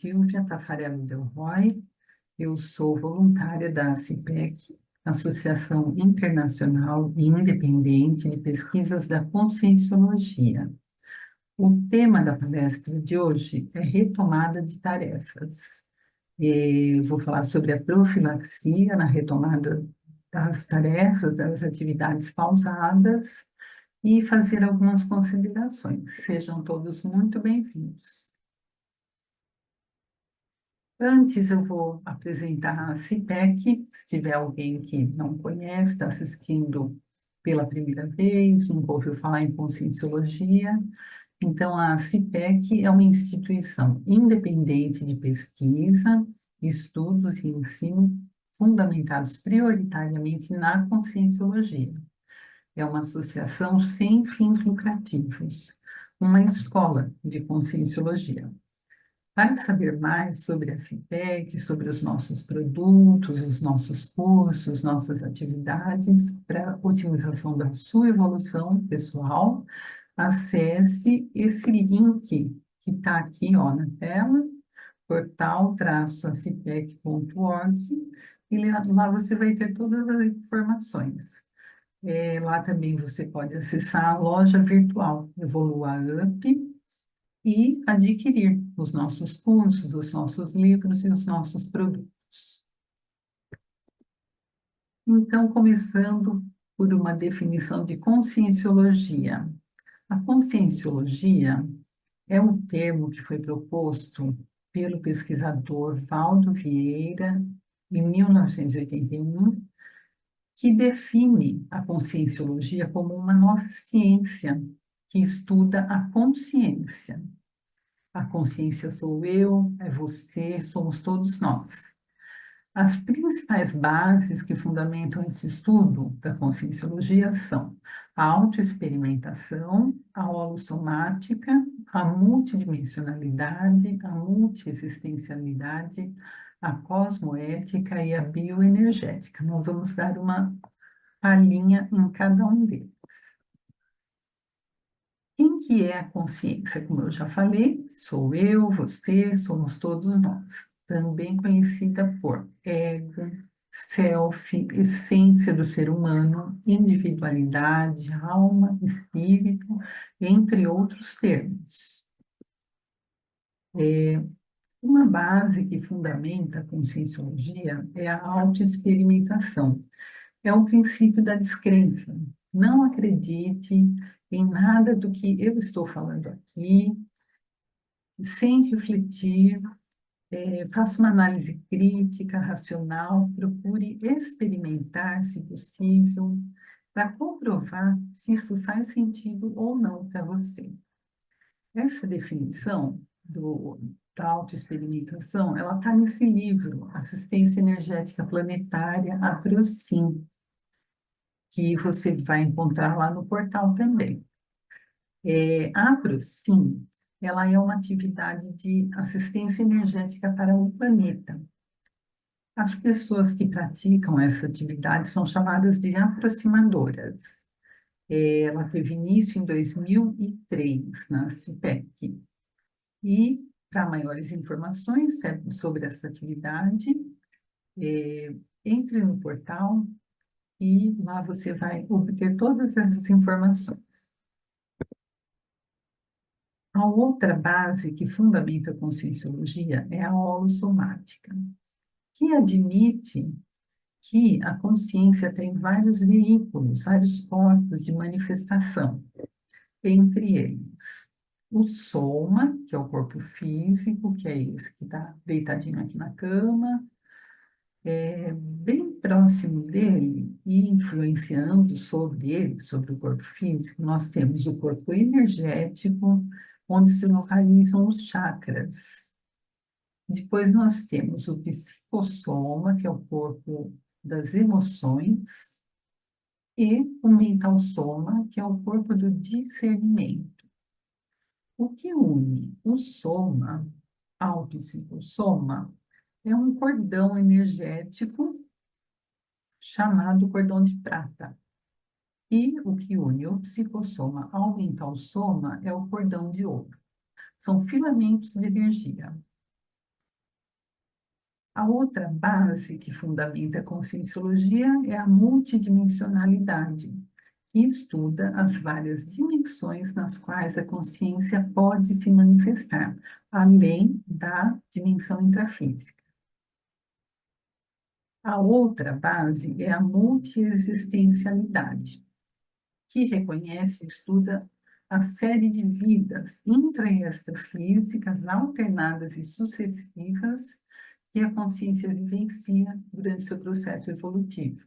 Silvia Tafarello Del Roy, eu sou voluntária da CIPEC, Associação Internacional e Independente de Pesquisas da Conscienciologia. O tema da palestra de hoje é retomada de tarefas. Eu vou falar sobre a profilaxia na retomada das tarefas, das atividades pausadas e fazer algumas considerações. Sejam todos muito bem-vindos. Antes, eu vou apresentar a CIPEC, se tiver alguém que não conhece, está assistindo pela primeira vez, nunca ouviu falar em Conscienciologia. Então, a CIPEC é uma instituição independente de pesquisa, estudos e ensino fundamentados prioritariamente na Conscienciologia. É uma associação sem fins lucrativos, uma escola de Conscienciologia. Para saber mais sobre a CIPEC, sobre os nossos produtos, os nossos cursos, nossas atividades para otimização da sua evolução pessoal, acesse esse link que está aqui ó, na tela, portal-acipec.org, e lá você vai ter todas as informações. Lá também você pode acessar a loja virtual Evolua Up, e adquirir os nossos cursos, os nossos livros e os nossos produtos. Então, começando por uma definição de conscienciologia. A conscienciologia é um termo que foi proposto pelo pesquisador Valdo Vieira, em 1981, que define a conscienciologia como uma nova ciência que estuda a consciência. A consciência sou eu, é você, somos todos nós. As principais bases que fundamentam esse estudo da conscienciologia são a autoexperimentação, a holossomática, a multidimensionalidade, a multiexistencialidade, a cosmoética e a bioenergética. Nós vamos dar uma palhinha em cada um deles. Quem que é a consciência? Como eu já falei, sou eu, você, somos todos nós. Também conhecida por ego, self, essência do ser humano, individualidade, alma, espírito, entre outros termos. Uma base que fundamenta a conscienciologia é a autoexperimentação. É o princípio da descrença. Não acredite em nada do que eu estou falando aqui, sem refletir, faça uma análise crítica, racional, procure experimentar, se possível, para comprovar se isso faz sentido ou não para você. Essa definição da autoexperimentação, ela está nesse livro, Assistência Energética Planetária, APROCIM, que você vai encontrar lá no portal também. A APROCIM, ela é uma atividade de assistência energética para o planeta. As pessoas que praticam essa atividade são chamadas de aproximadoras. Ela teve início em 2003, na CIPEC. E, para maiores informações sobre essa atividade, entre no portal e lá você vai obter todas essas informações. A outra base que fundamenta a conscienciologia é a holossomática, que admite que a consciência tem vários veículos, vários corpos de manifestação, entre eles o soma, que é o corpo físico, que é esse que está deitadinho aqui na cama, bem próximo dele e influenciando sobre ele, sobre o corpo físico, nós temos o corpo energético, onde se localizam os chakras. Depois nós temos o psicossoma, que é o corpo das emoções, e o mental soma, que é o corpo do discernimento. O que une o soma ao psicossoma é um cordão energético chamado cordão de prata. E o que une o psicossoma ao mental soma é o cordão de ouro. São filamentos de energia. A outra base que fundamenta a conscienciologia é a multidimensionalidade, que estuda as várias dimensões nas quais a consciência pode se manifestar, além da dimensão intrafísica. A outra base é a multiexistencialidade, que reconhece e estuda a série de vidas intra e extrafísicas alternadas e sucessivas que a consciência vivencia durante seu processo evolutivo.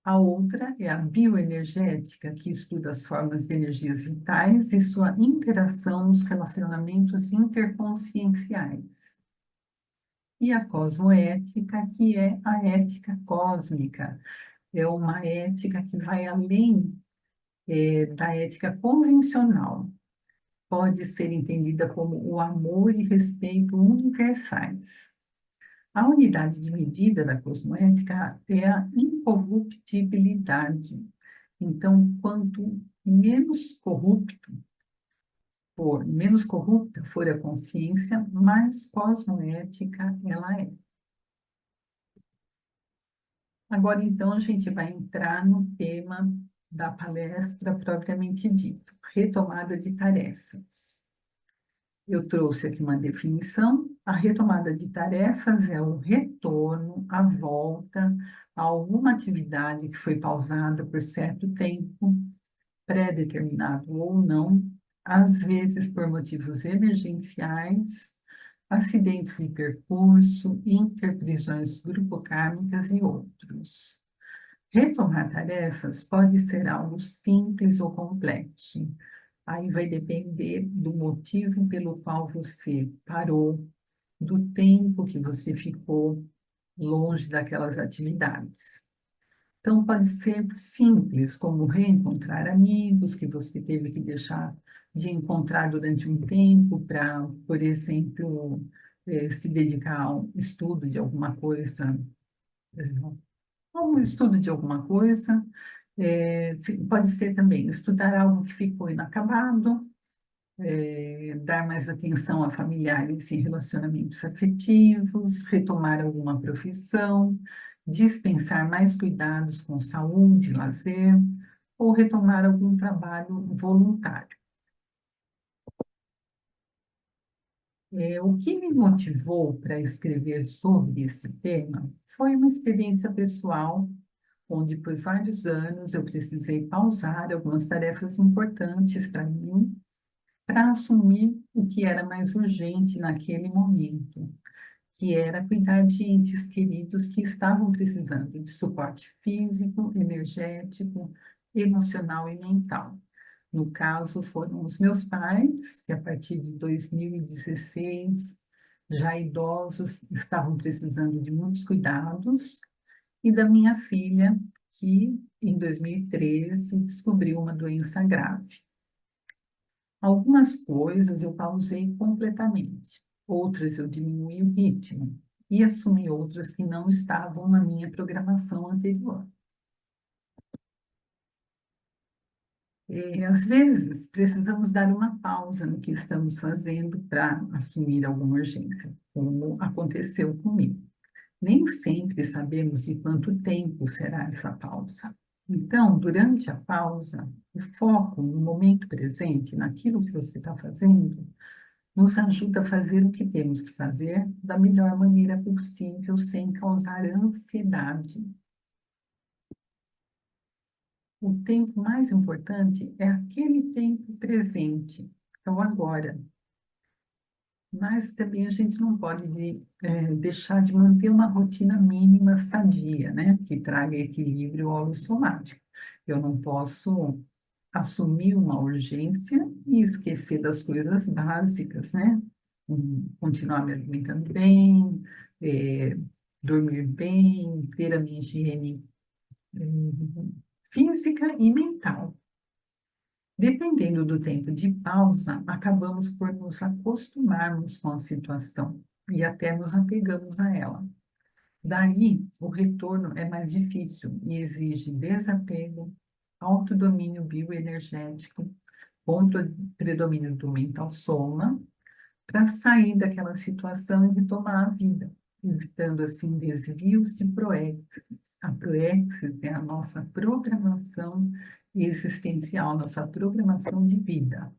A outra é a bioenergética, que estuda as formas de energias vitais e sua interação nos relacionamentos interconscienciais. E a cosmoética, que é a ética cósmica, é uma ética que vai além da ética convencional. Pode ser entendida como o amor e respeito universais. A unidade de medida da cosmoética é a incorruptibilidade. Então, quanto menos corrupta for a consciência, mais cosmoética ela é. Agora, então, a gente vai entrar no tema da palestra propriamente dito, retomada de tarefas. Eu trouxe aqui uma definição. A retomada de tarefas é o retorno, a volta a alguma atividade que foi pausada por certo tempo, pré-determinado ou não, às vezes por motivos emergenciais, acidentes de percurso, interprisões grupocármicas e outros. Retomar tarefas pode ser algo simples ou complexo. Aí vai depender do motivo pelo qual você parou, do tempo que você ficou longe daquelas atividades. Então, pode ser simples, como reencontrar amigos que você teve que deixar de encontrar durante um tempo para, por exemplo, se dedicar ao estudo de alguma coisa, pode ser também estudar algo que ficou inacabado, dar mais atenção a familiares e relacionamentos afetivos, retomar alguma profissão, dispensar mais cuidados com saúde, lazer, ou retomar algum trabalho voluntário. O que me motivou para escrever sobre esse tema foi uma experiência pessoal, onde por vários anos eu precisei pausar algumas tarefas importantes para mim, para assumir o que era mais urgente naquele momento, que era cuidar de entes queridos que estavam precisando de suporte físico, energético, emocional e mental. No caso, foram os meus pais, que a partir de 2016, já idosos, estavam precisando de muitos cuidados, e da minha filha, que em 2013 descobriu uma doença grave. Algumas coisas eu pausei completamente, outras eu diminuí o ritmo e assumi outras que não estavam na minha programação anterior. Às vezes, precisamos dar uma pausa no que estamos fazendo para assumir alguma urgência, como aconteceu comigo. Nem sempre sabemos de quanto tempo será essa pausa. Então, durante a pausa, o foco no momento presente, naquilo que você está fazendo, nos ajuda a fazer o que temos que fazer da melhor maneira possível, sem causar ansiedade. O tempo mais importante é aquele tempo presente, então agora. Mas também a gente não pode deixar de manter uma rotina mínima sadia, né? Que traga equilíbrio ao somático. Eu não posso assumir uma urgência e esquecer das coisas básicas, né? Continuar me alimentando bem, dormir bem, ter a minha higiene física e mental. Dependendo do tempo de pausa, acabamos por nos acostumarmos com a situação e até nos apegamos a ela. Daí, o retorno é mais difícil e exige desapego, autodomínio bioenergético, contra predomínio do mental soma, para sair daquela situação e retomar a vida, evitando assim desvios de proexis. A proexis é a nossa programação existencial, nossa programação de vida.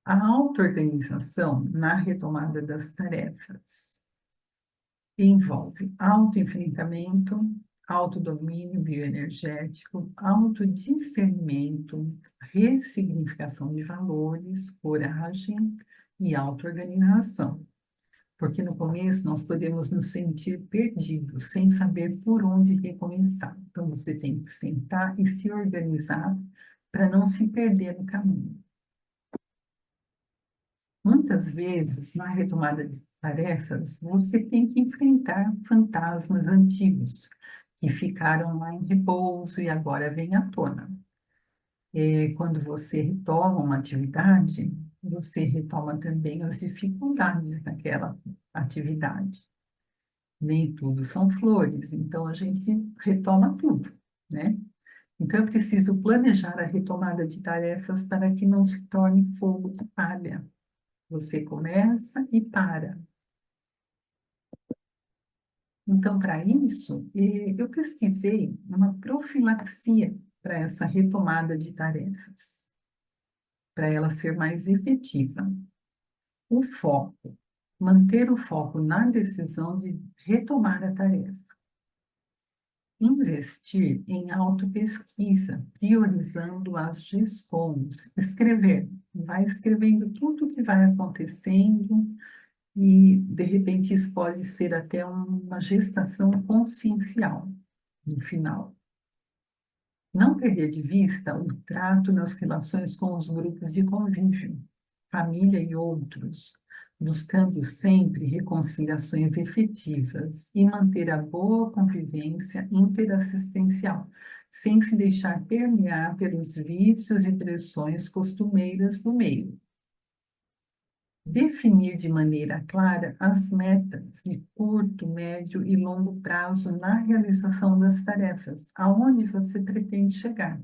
A auto-organização na retomada das tarefas envolve autoenfrentamento, autodomínio bioenergético, autodiscernimento, ressignificação de valores, coragem e auto-organização. Porque no começo nós podemos nos sentir perdidos, sem saber por onde recomeçar. Então você tem que sentar e se organizar para não se perder no caminho. Muitas vezes, na retomada de tarefas, você tem que enfrentar fantasmas antigos que ficaram lá em repouso e agora vêm à tona. Quando você retoma uma atividade, você retoma também as dificuldades daquela atividade. Nem tudo são flores, então a gente retoma tudo, né? Então é preciso planejar a retomada de tarefas para que não se torne fogo de palha. Você começa e para. Então, para isso, eu pesquisei uma profilaxia para essa retomada de tarefas, para ela ser mais efetiva. O foco, manter o foco na decisão de retomar a tarefa. Investir em autopesquisa, priorizando as GESCOMs. Escrever, vai escrevendo tudo o que vai acontecendo, e, de repente, isso pode ser até uma gestação consciencial no final. Não perder de vista o trato nas relações com os grupos de convívio, família e outros, buscando sempre reconciliações efetivas e manter a boa convivência interassistencial, sem se deixar permear pelos vícios e pressões costumeiras do meio. Definir de maneira clara as metas de curto, médio e longo prazo na realização das tarefas, aonde você pretende chegar.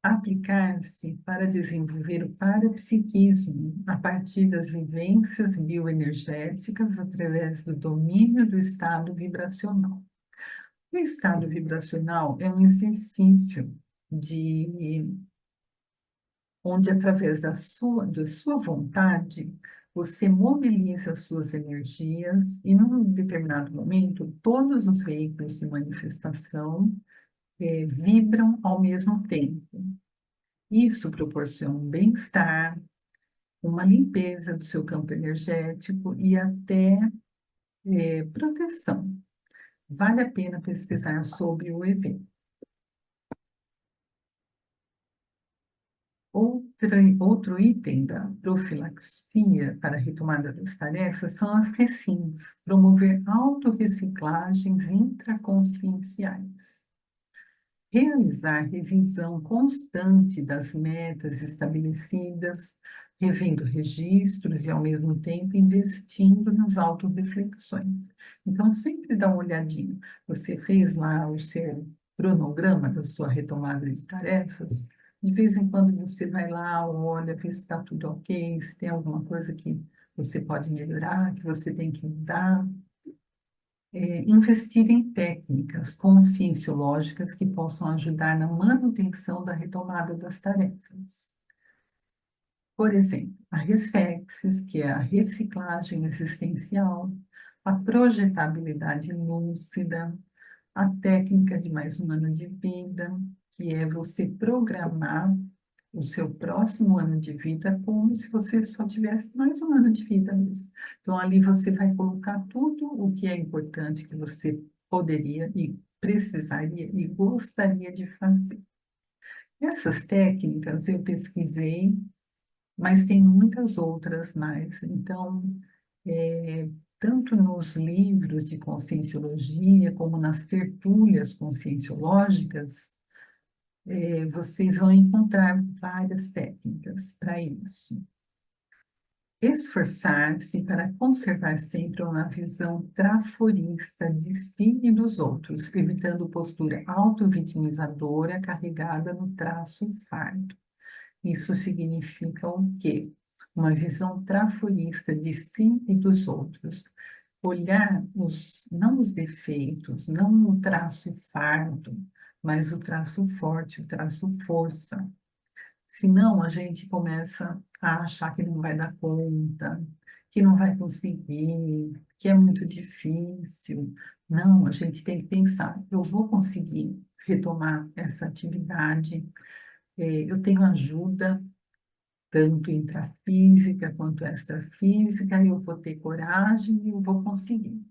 Aplicar-se para desenvolver o parapsiquismo a partir das vivências bioenergéticas através do domínio do estado vibracional. O estado vibracional é um exercício de onde, através da sua vontade, você mobiliza as suas energias e, num determinado momento, todos os veículos de manifestação vibram ao mesmo tempo. Isso proporciona um bem-estar, uma limpeza do seu campo energético e até proteção. Vale a pena pesquisar sobre o evento. Outro item da profilaxia para a retomada das tarefas são as recins, promover autorreciclagens intraconscienciais. Realizar revisão constante das metas estabelecidas, revendo registros e, ao mesmo tempo, investindo nas autorreflexões. Então, sempre dá uma olhadinha. Você fez lá o seu cronograma da sua retomada de tarefas? De vez em quando você vai lá, olha, vê se está tudo ok, se tem alguma coisa que você pode melhorar, que você tem que mudar. Investir em técnicas conscienciológicas que possam ajudar na manutenção da retomada das tarefas. Por exemplo, a Resexis, que é a reciclagem existencial, a projetabilidade lúcida, a técnica de mais um ano de vida, que é você programar o seu próximo ano de vida como se você só tivesse mais um ano de vida mesmo. Então, ali você vai colocar tudo o que é importante que você poderia e precisaria e gostaria de fazer. Essas técnicas eu pesquisei, mas tem muitas outras mais. Então, tanto nos livros de conscienciologia, como nas tertúlias conscienciológicas, vocês vão encontrar várias técnicas para isso. Esforçar-se para conservar sempre uma visão traforista de si e dos outros, evitando postura auto-vitimizadora carregada no traço fardo. Isso significa o quê? Uma visão trafolhista de si e dos outros. Olhar não os defeitos, não o traço fardo, mas o traço forte, o traço força. Senão, a gente começa a achar que não vai dar conta, que não vai conseguir, que é muito difícil. Não, a gente tem que pensar: eu vou conseguir retomar essa atividade, eu tenho ajuda, tanto intrafísica quanto extrafísica, eu vou ter coragem e eu vou conseguir.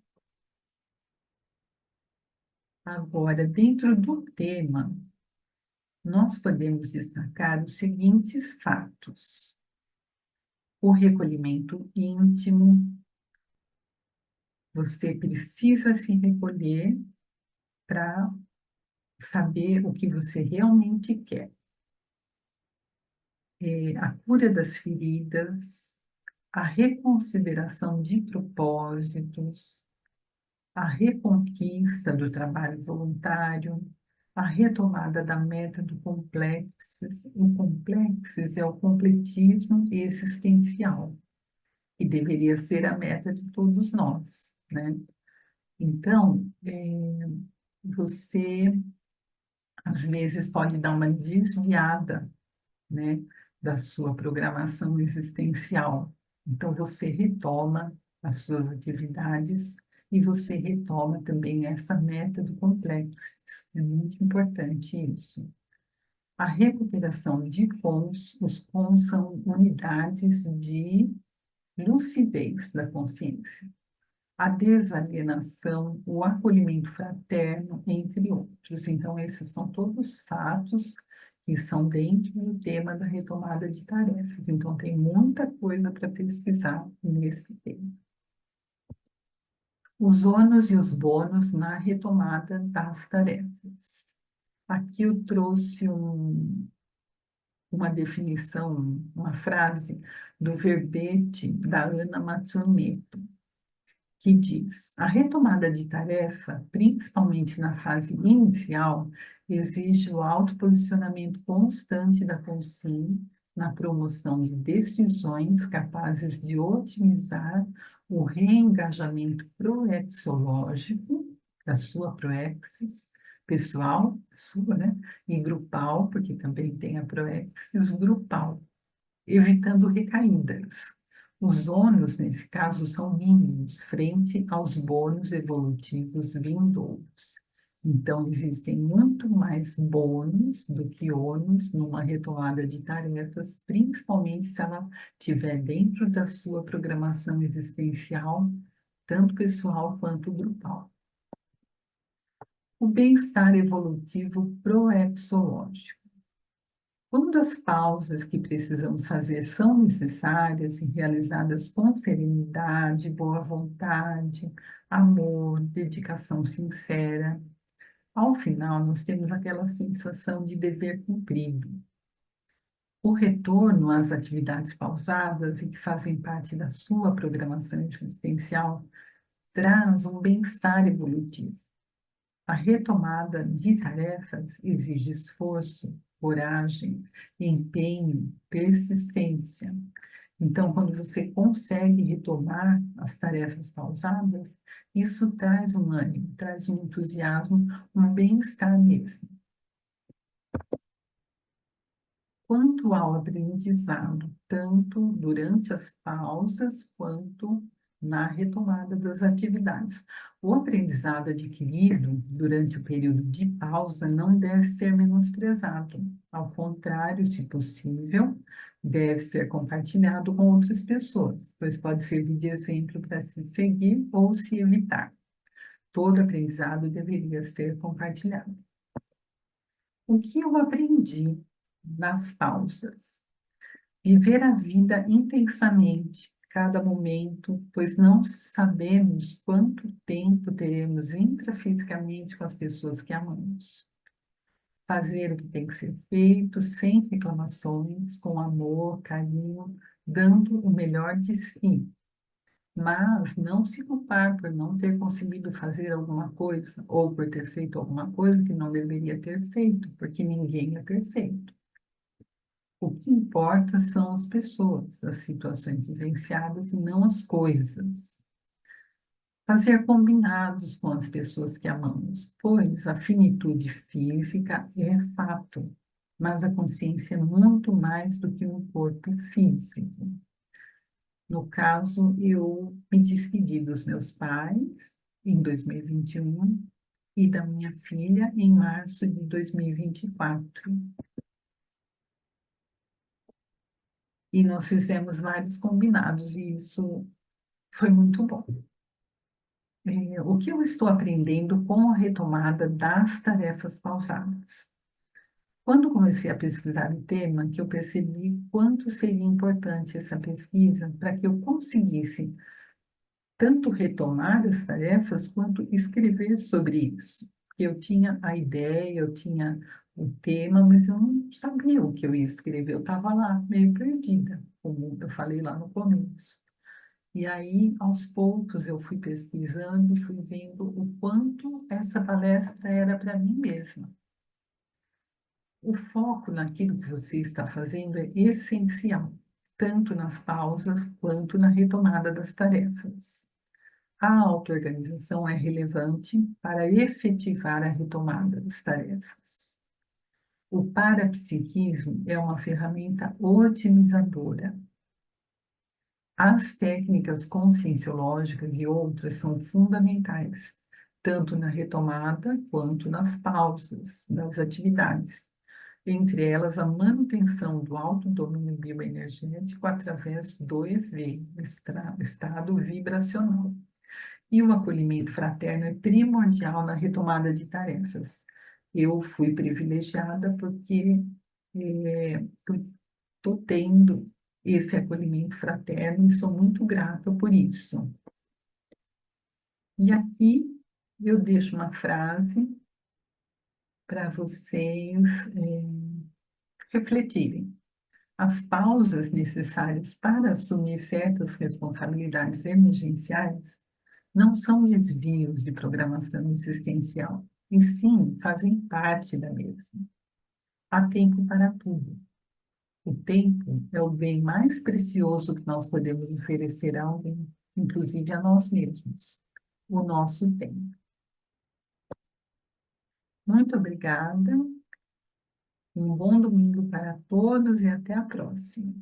Agora, dentro do tema, nós podemos destacar os seguintes fatos: o recolhimento íntimo, você precisa se recolher para saber o que você realmente quer. A cura das feridas, a reconsideração de propósitos, a reconquista do trabalho voluntário, a retomada da meta do complexes. O complexes é o completismo existencial, que deveria ser a meta de todos nós, né? Então, você às vezes pode dar uma desviada, né, da sua programação existencial. Então, você retoma as suas atividades e você retoma também essa meta do complexo. É muito importante isso. A recuperação de cons, os cons são unidades de lucidez da consciência. A desalienação, o acolhimento fraterno, entre outros. Então, esses são todos fatos que são dentro do tema da retomada de tarefas. Então, tem muita coisa para pesquisar nesse tema. Os ônus e os bônus na retomada das tarefas. Aqui eu trouxe uma definição, uma frase do verbete da Ana Matsuneto, que diz: a retomada de tarefa, principalmente na fase inicial, exige o autoposicionamento constante da consciência na promoção de decisões capazes de otimizar o reengajamento proexológico da sua proexis pessoal, sua, né? E grupal, porque também tem a proexis grupal, evitando recaídas. Os ônus, nesse caso, são mínimos frente aos bônus evolutivos vindouros. Então, existem muito mais bônus do que ônus numa retomada de tarefas, principalmente se ela estiver dentro da sua programação existencial, tanto pessoal quanto grupal. O bem-estar evolutivo proexológico. Quando as pausas que precisamos fazer são necessárias e realizadas com serenidade, boa vontade, amor, dedicação sincera, ao final nós temos aquela sensação de dever cumprido. O retorno às atividades pausadas e que fazem parte da sua programação existencial traz um bem-estar evolutivo. A retomada de tarefas exige esforço, coragem, empenho, persistência. Então, quando você consegue retomar as tarefas pausadas, isso traz um ânimo, traz um entusiasmo, um bem-estar mesmo. Quanto ao aprendizado, tanto durante as pausas quanto na retomada das atividades. O aprendizado adquirido durante o período de pausa não deve ser menosprezado. Ao contrário, se possível, deve ser compartilhado com outras pessoas, pois pode servir de exemplo para se seguir ou se evitar. Todo aprendizado deveria ser compartilhado. O que eu aprendi nas pausas? Viver a vida intensamente, cada momento, pois não sabemos quanto tempo teremos intrafisicamente com as pessoas que amamos. Fazer o que tem que ser feito, sem reclamações, com amor, carinho, dando o melhor de si. Mas não se culpar por não ter conseguido fazer alguma coisa, ou por ter feito alguma coisa que não deveria ter feito, porque ninguém é perfeito. O que importa são as pessoas, as situações vivenciadas e não as coisas. Fazer combinados com as pessoas que amamos, pois a finitude física é fato, mas a consciência é muito mais do que um corpo físico. No caso, eu me despedi dos meus pais em 2021 e da minha filha em março de 2024. E nós fizemos vários combinados e isso foi muito bom. O que eu estou aprendendo com a retomada das tarefas pausadas? Quando comecei a pesquisar o tema, que eu percebi quanto seria importante essa pesquisa para que eu conseguisse tanto retomar as tarefas quanto escrever sobre isso. Eu tinha a ideia, eu tinha o tema, mas eu não sabia o que eu ia escrever, eu estava lá meio perdida, como eu falei lá no começo. E aí, aos poucos, eu fui pesquisando e fui vendo o quanto essa palestra era para mim mesma. O foco naquilo que você está fazendo é essencial, tanto nas pausas quanto na retomada das tarefas. A auto-organização é relevante para efetivar a retomada das tarefas. O parapsiquismo é uma ferramenta otimizadora. As técnicas conscienciológicas e outras são fundamentais, tanto na retomada quanto nas pausas das atividades, entre elas a manutenção do autodomínio bioenergético através do EV, estado vibracional. E o acolhimento fraterno é primordial na retomada de tarefas. Eu fui privilegiada porque eu estou tendo esse acolhimento fraterno e sou muito grata por isso. E aqui eu deixo uma frase para vocês refletirem. As pausas necessárias para assumir certas responsabilidades emergenciais não são desvios de programação existencial, e sim fazem parte da mesma. Há tempo para tudo. O tempo é o bem mais precioso que nós podemos oferecer a alguém, inclusive a nós mesmos. O nosso tempo. Muito obrigada. Um bom domingo para todos e até a próxima.